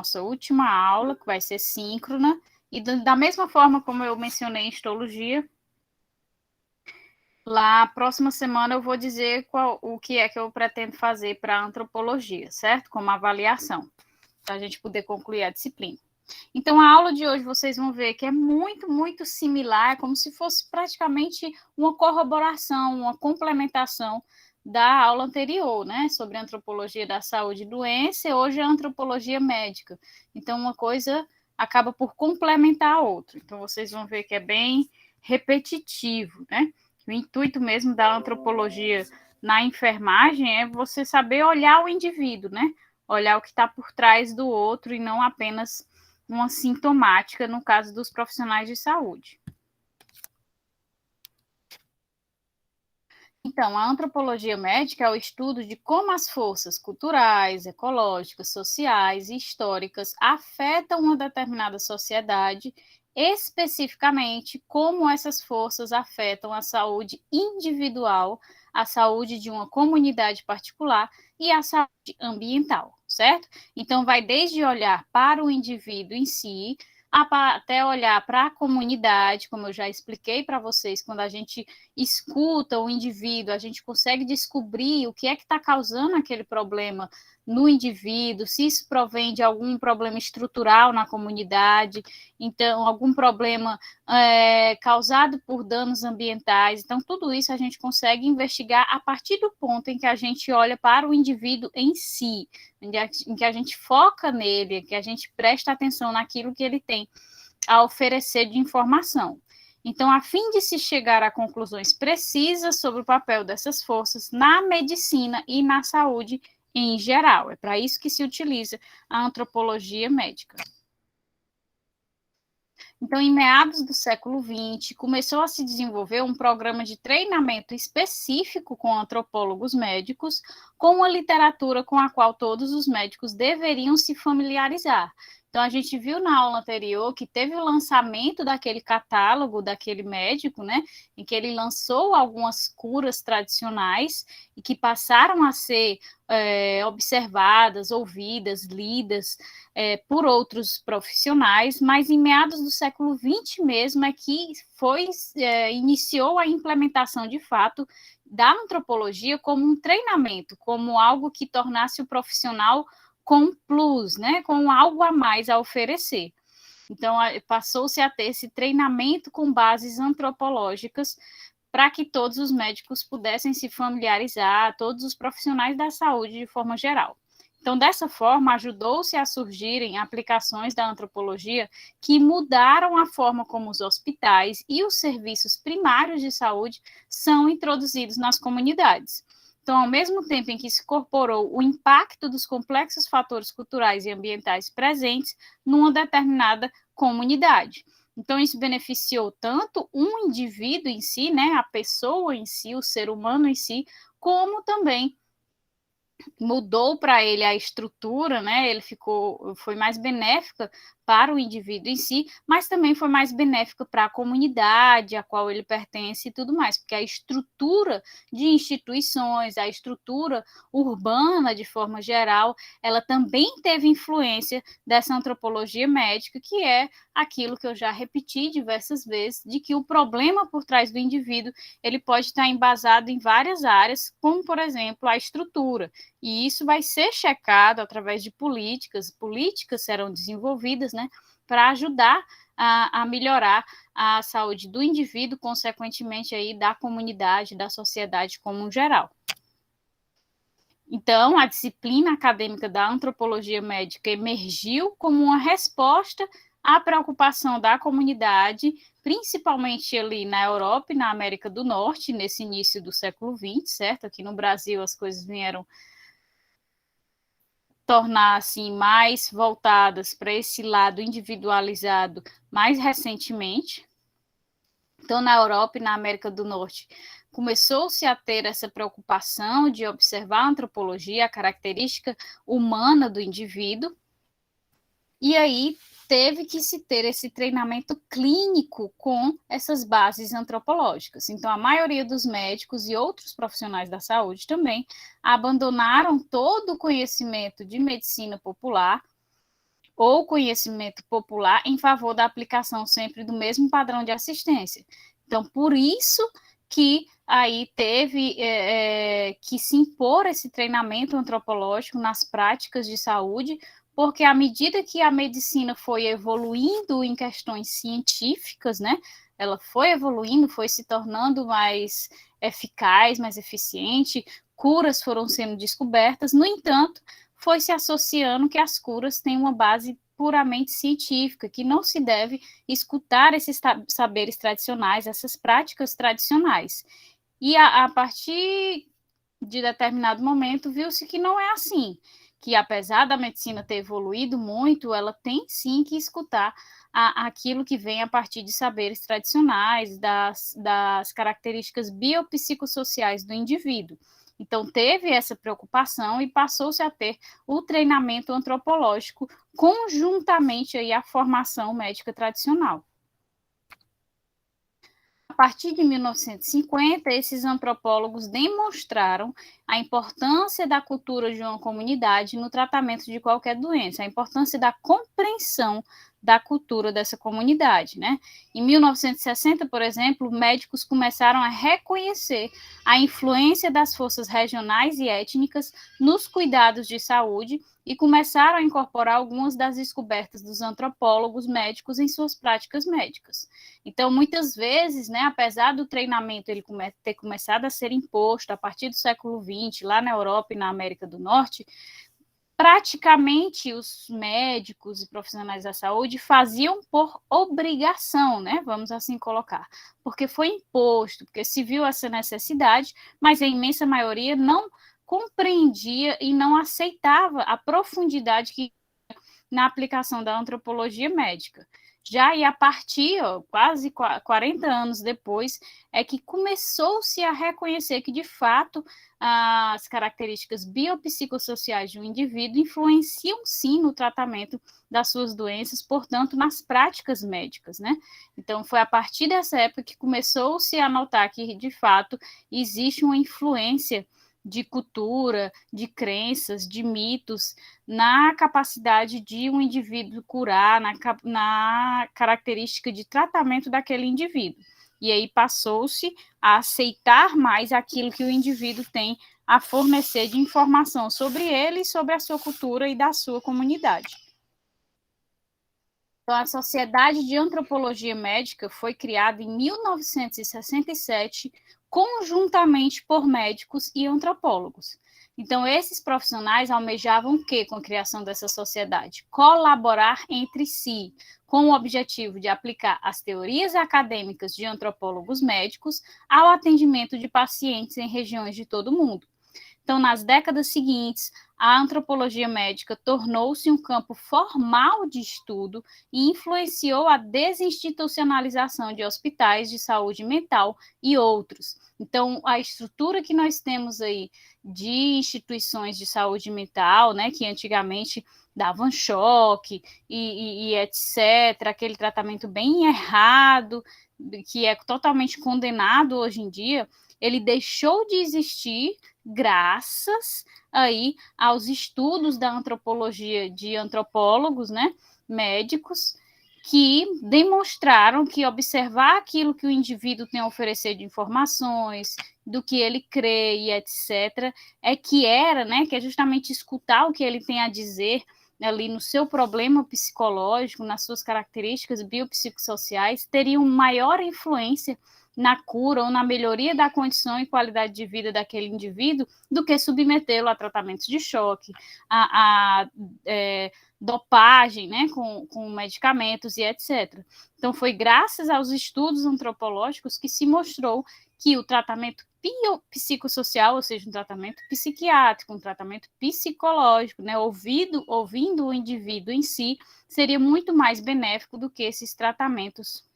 nossa última aula, que vai ser síncrona, e da mesma forma como eu mencionei em histologia, lá, próxima semana, eu vou dizer o que é que eu pretendo fazer para a antropologia, certo? Como avaliação, para a gente poder concluir a disciplina. Então, a aula de hoje vocês vão ver que é muito, muito similar, como se fosse praticamente uma corroboração, uma complementação da aula anterior, né? Sobre antropologia da saúde e doença, e hoje é antropologia médica. Então, uma coisa acaba por complementar a outra. Então, vocês vão ver que é bem repetitivo, né? O intuito mesmo da antropologia na enfermagem é você saber olhar o indivíduo, né? Olhar o que está por trás do outro e não apenas uma sintomática no caso dos profissionais de saúde. Então, a antropologia médica é o estudo de como as forças culturais, ecológicas, sociais e históricas afetam uma determinada sociedade, especificamente como essas forças afetam a saúde individual, a saúde de uma comunidade particular e a saúde ambiental, certo? Então, vai desde olhar para o indivíduo em si, até olhar para a comunidade, como eu já expliquei para vocês, quando a gente escuta o indivíduo, a gente consegue descobrir o que é que está causando aquele problema no indivíduo, se isso provém de algum problema estrutural na comunidade, então, algum problema causado por danos ambientais. Então, tudo isso a gente consegue investigar a partir do ponto em que a gente olha para o indivíduo em si, em que a gente foca nele, que a gente presta atenção naquilo que ele tem a oferecer de informação. Então, a fim de se chegar a conclusões precisas sobre o papel dessas forças na medicina e na saúde em geral. É para isso que se utiliza a antropologia médica. Então, em meados do século XX, começou a se desenvolver um programa de treinamento específico com antropólogos médicos, com uma literatura com a qual todos os médicos deveriam se familiarizar. Então, a gente viu na aula anterior que teve o lançamento daquele catálogo daquele médico, né, em que ele lançou algumas curas tradicionais e que passaram a ser observadas, ouvidas, lidas por outros profissionais, mas em meados do século XX mesmo é que iniciou a implementação de fato da antropologia como um treinamento, como algo que tornasse o profissional com plus, né, com algo a mais a oferecer. Então, passou-se a ter esse treinamento com bases antropológicas para que todos os médicos pudessem se familiarizar, todos os profissionais da saúde de forma geral. Então, dessa forma, ajudou-se a surgirem aplicações da antropologia que mudaram a forma como os hospitais e os serviços primários de saúde são introduzidos nas comunidades. Então, ao mesmo tempo em que se incorporou o impacto dos complexos fatores culturais e ambientais presentes numa determinada comunidade. Então, isso beneficiou tanto um indivíduo em si, né, a pessoa em si, o ser humano em si, como também mudou para ele a estrutura, né? Ele foi mais benéfica para o indivíduo em si, mas também foi mais benéfica para a comunidade a qual ele pertence e tudo mais, porque a estrutura de instituições, a estrutura urbana de forma geral, ela também teve influência dessa antropologia médica, que é aquilo que eu já repeti diversas vezes, de que o problema por trás do indivíduo, ele pode estar embasado em várias áreas, como, por exemplo, a estrutura. E isso vai ser checado através de políticas serão desenvolvidas, né, para ajudar a melhorar a saúde do indivíduo, consequentemente aí da comunidade, da sociedade como um geral. Então, a disciplina acadêmica da antropologia médica emergiu como uma resposta à preocupação da comunidade, principalmente ali na Europa e na América do Norte, nesse início do século XX, certo? Aqui no Brasil as coisas vieram tornar assim mais voltadas para esse lado individualizado mais recentemente. Então, na Europa e na América do Norte, começou-se a ter essa preocupação de observar a antropologia, a característica humana do indivíduo, e aí teve que se ter esse treinamento clínico com essas bases antropológicas. Então, a maioria dos médicos e outros profissionais da saúde também abandonaram todo o conhecimento de medicina popular, ou conhecimento popular em favor da aplicação sempre do mesmo padrão de assistência. Então, por isso que aí teve que se impor esse treinamento antropológico nas práticas de saúde, porque à medida que a medicina foi evoluindo em questões científicas, né, ela foi evoluindo, foi se tornando mais eficaz, mais eficiente, curas foram sendo descobertas, no entanto, foi se associando que as curas têm uma base puramente científica, que não se deve escutar esses saberes tradicionais, essas práticas tradicionais. E a partir de determinado momento, viu-se que não é assim, que apesar da medicina ter evoluído muito, ela tem sim que escutar aquilo que vem a partir de saberes tradicionais, das características biopsicossociais do indivíduo. Então, teve essa preocupação e passou-se a ter o treinamento antropológico conjuntamente aí à formação médica tradicional. A partir de 1950, esses antropólogos demonstraram a importância da cultura de uma comunidade no tratamento de qualquer doença, a importância da compreensão da cultura dessa comunidade, né? Em 1960, por exemplo, médicos começaram a reconhecer a influência das forças regionais e étnicas nos cuidados de saúde e começaram a incorporar algumas das descobertas dos antropólogos médicos em suas práticas médicas. Então, muitas vezes, né, apesar do treinamento ele ter começado a ser imposto a partir do século XX, lá na Europa e na América do Norte, praticamente os médicos e profissionais da saúde faziam por obrigação, né? Vamos assim colocar, porque foi imposto, porque se viu essa necessidade, mas a imensa maioria não compreendia e não aceitava a profundidade que na aplicação da antropologia médica. Já e a partir, quase 40 anos depois, é que começou-se a reconhecer que, de fato, as características biopsicossociais de um indivíduo influenciam, sim, no tratamento das suas doenças, portanto, nas práticas médicas, né? Então, foi a partir dessa época que começou-se a notar que, de fato, existe uma influência de cultura, de crenças, de mitos, na capacidade de um indivíduo curar, na característica de tratamento daquele indivíduo. E aí passou-se a aceitar mais aquilo que o indivíduo tem a fornecer de informação sobre ele, sobre a sua cultura e da sua comunidade. Então, a Sociedade de Antropologia Médica foi criada em 1967, conjuntamente por médicos e antropólogos. Então, esses profissionais almejavam o quê com a criação dessa sociedade? Colaborar entre si, com o objetivo de aplicar as teorias acadêmicas de antropólogos médicos ao atendimento de pacientes em regiões de todo o mundo. Então, nas décadas seguintes, a antropologia médica tornou-se um campo formal de estudo e influenciou a desinstitucionalização de hospitais de saúde mental e outros. Então, a estrutura que nós temos aí de instituições de saúde mental, né, que antigamente davam choque e etc., aquele tratamento bem errado, que é totalmente condenado hoje em dia, ele deixou de existir graças aí aos estudos da antropologia de antropólogos, né, médicos, que demonstraram que observar aquilo que o indivíduo tem a oferecer de informações, do que ele crê e etc., que é justamente escutar o que ele tem a dizer ali no seu problema psicológico, nas suas características biopsicossociais, teriam maior influência na cura ou na melhoria da condição e qualidade de vida daquele indivíduo do que submetê-lo a tratamentos de choque, a dopagem, né, com medicamentos e etc. Então, foi graças aos estudos antropológicos que se mostrou que o tratamento biopsicossocial, ou seja, um tratamento psiquiátrico, um tratamento psicológico, né, ouvindo o indivíduo em si, seria muito mais benéfico do que esses tratamentos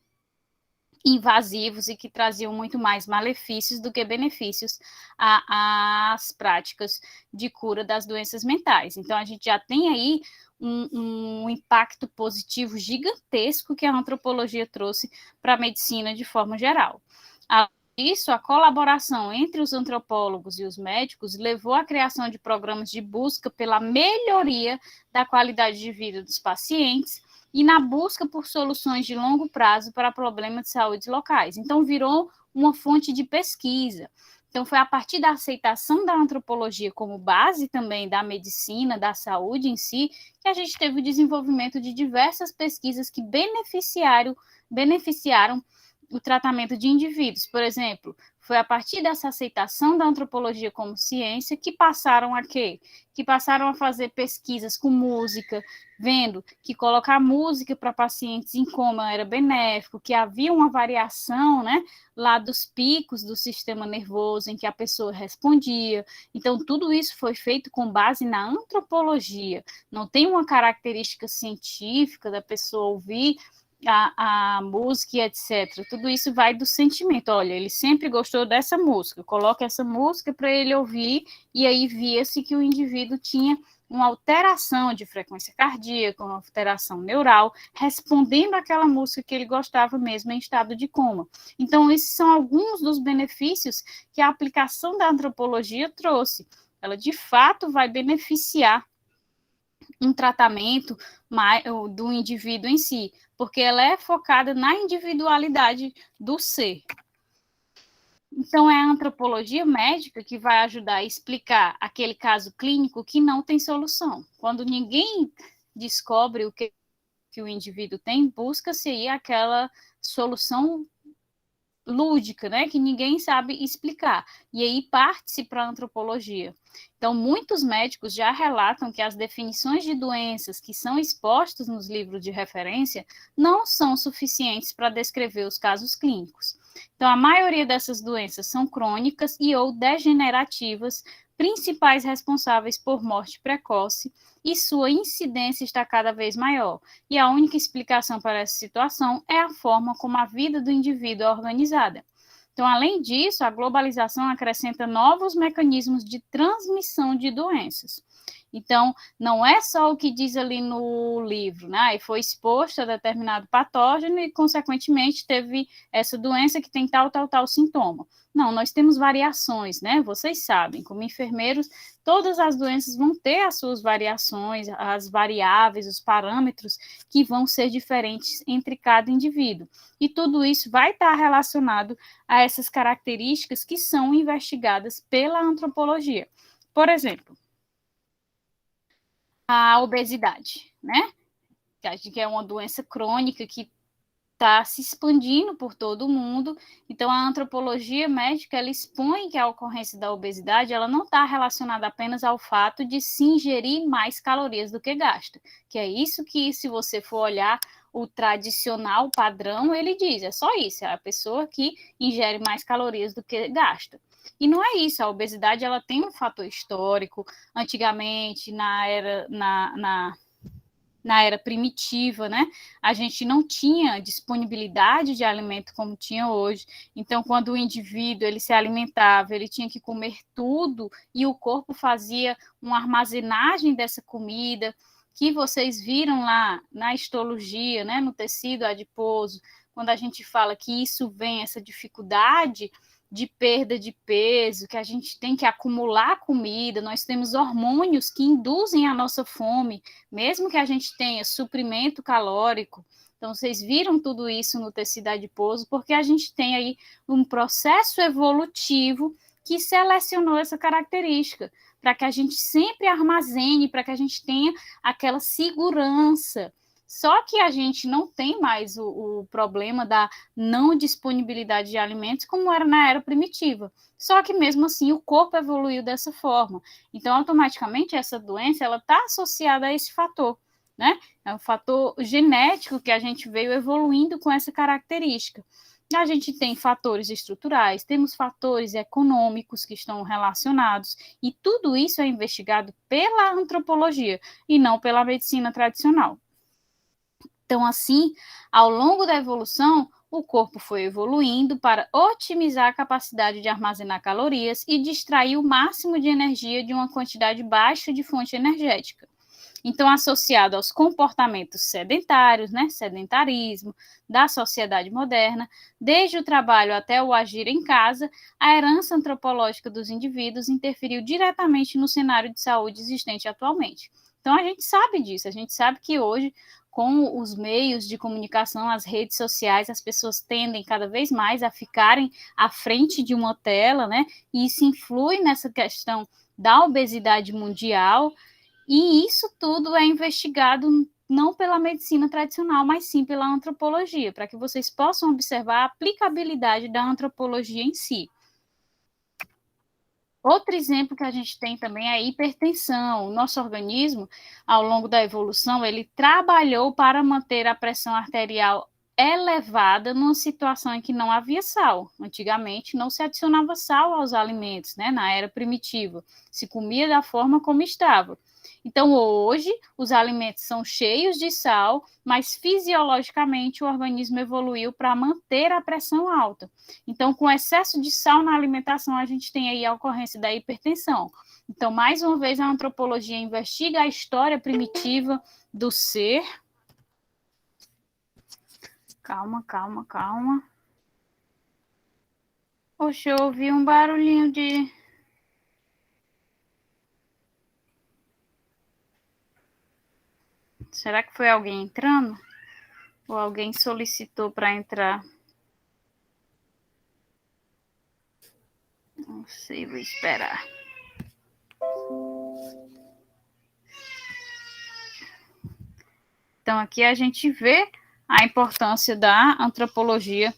invasivos e que traziam muito mais malefícios do que benefícios às práticas de cura das doenças mentais. Então, a gente já tem aí um impacto positivo gigantesco que a antropologia trouxe para a medicina de forma geral. Isso, a colaboração entre os antropólogos e os médicos levou à criação de programas de busca pela melhoria da qualidade de vida dos pacientes e na busca por soluções de longo prazo para problemas de saúde locais. Então, virou uma fonte de pesquisa. Então, foi a partir da aceitação da antropologia como base também da medicina, da saúde em si, que a gente teve o desenvolvimento de diversas pesquisas que beneficiaram o tratamento de indivíduos. Por exemplo, foi a partir dessa aceitação da antropologia como ciência que passaram a quê? Que passaram a fazer pesquisas com música, vendo que colocar música para pacientes em coma era benéfico, que havia uma variação, né, lá dos picos do sistema nervoso em que a pessoa respondia. Então, tudo isso foi feito com base na antropologia. Não tem uma característica científica da pessoa ouvir a música e etc. Tudo isso vai do sentimento. Olha, ele sempre gostou dessa música, coloca essa música para ele ouvir, e aí via-se que o indivíduo tinha uma alteração de frequência cardíaca, uma alteração neural, respondendo àquela música que ele gostava mesmo em estado de coma. Então, esses são alguns dos benefícios que a aplicação da antropologia trouxe. Ela, de fato, vai beneficiar um tratamento do indivíduo em si, porque ela é focada na individualidade do ser. Então, é a antropologia médica que vai ajudar a explicar aquele caso clínico que não tem solução. Quando ninguém descobre o que o indivíduo tem, busca-se aí aquela solução lúdica, né, que ninguém sabe explicar. E aí parte-se para a antropologia. Então, muitos médicos já relatam que as definições de doenças que são expostas nos livros de referência não são suficientes para descrever os casos clínicos. Então, a maioria dessas doenças são crônicas e ou degenerativas, principais responsáveis por morte precoce, e sua incidência está cada vez maior. E a única explicação para essa situação é a forma como a vida do indivíduo é organizada. Então, além disso, a globalização acrescenta novos mecanismos de transmissão de doenças. Então, não é só o que diz ali no livro, né? E foi exposto a determinado patógeno e, consequentemente, teve essa doença que tem tal sintoma. Não, nós temos variações, né? Vocês sabem, como enfermeiros, todas as doenças vão ter as suas variações, as variáveis, os parâmetros que vão ser diferentes entre cada indivíduo. E tudo isso vai estar relacionado a essas características que são investigadas pela antropologia. Por exemplo, a obesidade, né? Que é uma doença crônica que está se expandindo por todo o mundo. Então, a antropologia médica, ela expõe que a ocorrência da obesidade, ela não está relacionada apenas ao fato de se ingerir mais calorias do que gasta, que é isso que, se você for olhar o tradicional padrão, ele diz, é só isso, é a pessoa que ingere mais calorias do que gasta. E não é isso, a obesidade, ela tem um fator histórico. Antigamente, na era primitiva, né? A gente não tinha disponibilidade de alimento como tinha hoje. Então, quando o indivíduo ele se alimentava, ele tinha que comer tudo e o corpo fazia uma armazenagem dessa comida que vocês viram lá na histologia, né? No tecido adiposo, quando a gente fala que isso vem, essa dificuldade de perda de peso, que a gente tem que acumular comida, nós temos hormônios que induzem a nossa fome, mesmo que a gente tenha suprimento calórico. Então, vocês viram tudo isso no tecido adiposo, porque a gente tem aí um processo evolutivo que selecionou essa característica, para que a gente sempre armazene, para que a gente tenha aquela segurança. Só que a gente não tem mais o problema da não disponibilidade de alimentos como era na era primitiva. Só que mesmo assim o corpo evoluiu dessa forma. Então, automaticamente, essa doença ela está associada a esse fator, né? É um fator genético que a gente veio evoluindo com essa característica. A gente tem fatores estruturais, temos fatores econômicos que estão relacionados, e tudo isso é investigado pela antropologia e não pela medicina tradicional. Então, assim, ao longo da evolução, o corpo foi evoluindo para otimizar a capacidade de armazenar calorias e distrair o máximo de energia de uma quantidade baixa de fonte energética. Então, associado aos comportamentos sedentários, né, sedentarismo da sociedade moderna, desde o trabalho até o agir em casa, a herança antropológica dos indivíduos interferiu diretamente no cenário de saúde existente atualmente. Então, a gente sabe disso, a gente sabe que hoje, com os meios de comunicação, as redes sociais, as pessoas tendem cada vez mais a ficarem à frente de uma tela, né? E isso influi nessa questão da obesidade mundial, e isso tudo é investigado não pela medicina tradicional, mas sim pela antropologia, para que vocês possam observar a aplicabilidade da antropologia em si. Outro exemplo que a gente tem também é a hipertensão. O nosso organismo, ao longo da evolução, ele trabalhou para manter a pressão arterial elevada numa situação em que não havia sal. Antigamente não se adicionava sal aos alimentos, né? Na era primitiva, se comia da forma como estava. Então, hoje, os alimentos são cheios de sal, mas fisiologicamente o organismo evoluiu para manter a pressão alta. Então, com excesso de sal na alimentação, a gente tem aí a ocorrência da hipertensão. Então, mais uma vez, a antropologia investiga a história primitiva do ser. Calma, calma, calma. Poxa, eu ouvi um barulhinho de... Será que foi alguém entrando? Ou alguém solicitou para entrar? Não sei, vou esperar. Então, aqui a gente vê a importância da antropologia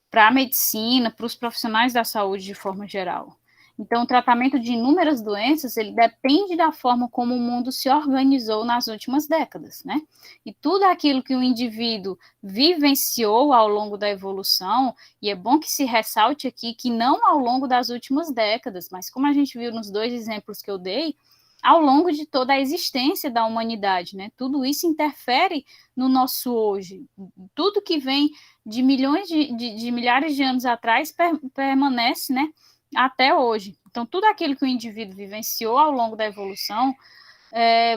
para a medicina, para os profissionais da saúde de forma geral. Então, o tratamento de inúmeras doenças, ele depende da forma como o mundo se organizou nas últimas décadas, né? E tudo aquilo que o indivíduo vivenciou ao longo da evolução, e é bom que se ressalte aqui que não ao longo das últimas décadas, mas como a gente viu nos dois exemplos que eu dei, ao longo de toda a existência da humanidade, né? Tudo isso interfere no nosso hoje. Tudo que vem de milhões de milhares de anos atrás permanece, né, até hoje. Então, tudo aquilo que o indivíduo vivenciou ao longo da evolução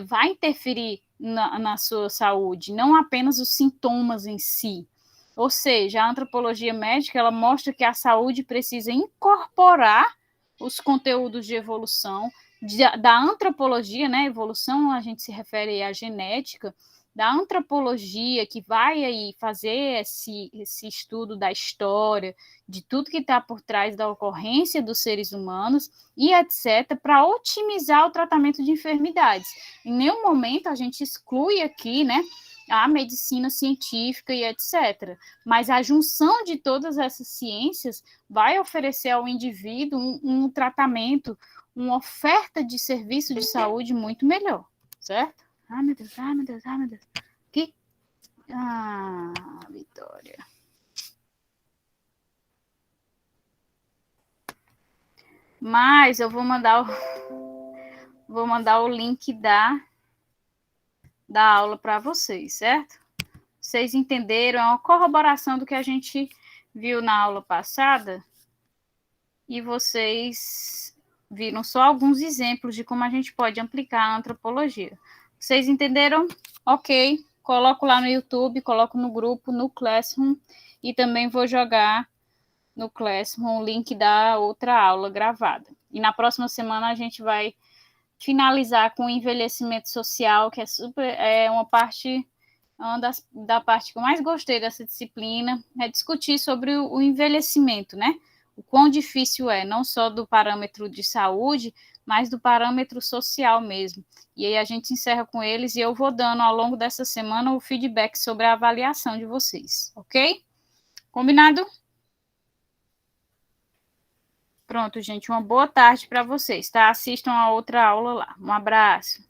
vai interferir na sua saúde, não apenas os sintomas em si. Ou seja, a antropologia médica, ela mostra que a saúde precisa incorporar os conteúdos de evolução, da antropologia, né, evolução a gente se refere à genética, da antropologia, que vai aí fazer esse estudo da história, de tudo que está por trás da ocorrência dos seres humanos e etc., para otimizar o tratamento de enfermidades. Em nenhum momento a gente exclui aqui, né, a medicina científica e etc., mas a junção de todas essas ciências vai oferecer ao indivíduo um tratamento, uma oferta de serviço de saúde muito melhor, certo? Ai, meu Deus, ai, meu Deus, ai, meu Deus. Que... Ah, Vitória. Mas eu vou mandar o link da aula para vocês, certo? Vocês entenderam? É uma corroboração do que a gente viu na aula passada. E vocês viram só alguns exemplos de como a gente pode aplicar a antropologia. Vocês entenderam? Ok. Coloco lá no YouTube, coloco no grupo, no Classroom, e também vou jogar no Classroom o link da outra aula gravada. E na próxima semana a gente vai finalizar com o envelhecimento social, que é uma da parte que eu mais gostei dessa disciplina, é discutir sobre o envelhecimento, né? O quão difícil é, não só do parâmetro de saúde, mas do parâmetro social mesmo. E aí a gente encerra com eles e eu vou dando ao longo dessa semana o feedback sobre a avaliação de vocês, ok? Combinado? Pronto, gente, uma boa tarde para vocês, tá? Assistam a outra aula lá. Um abraço.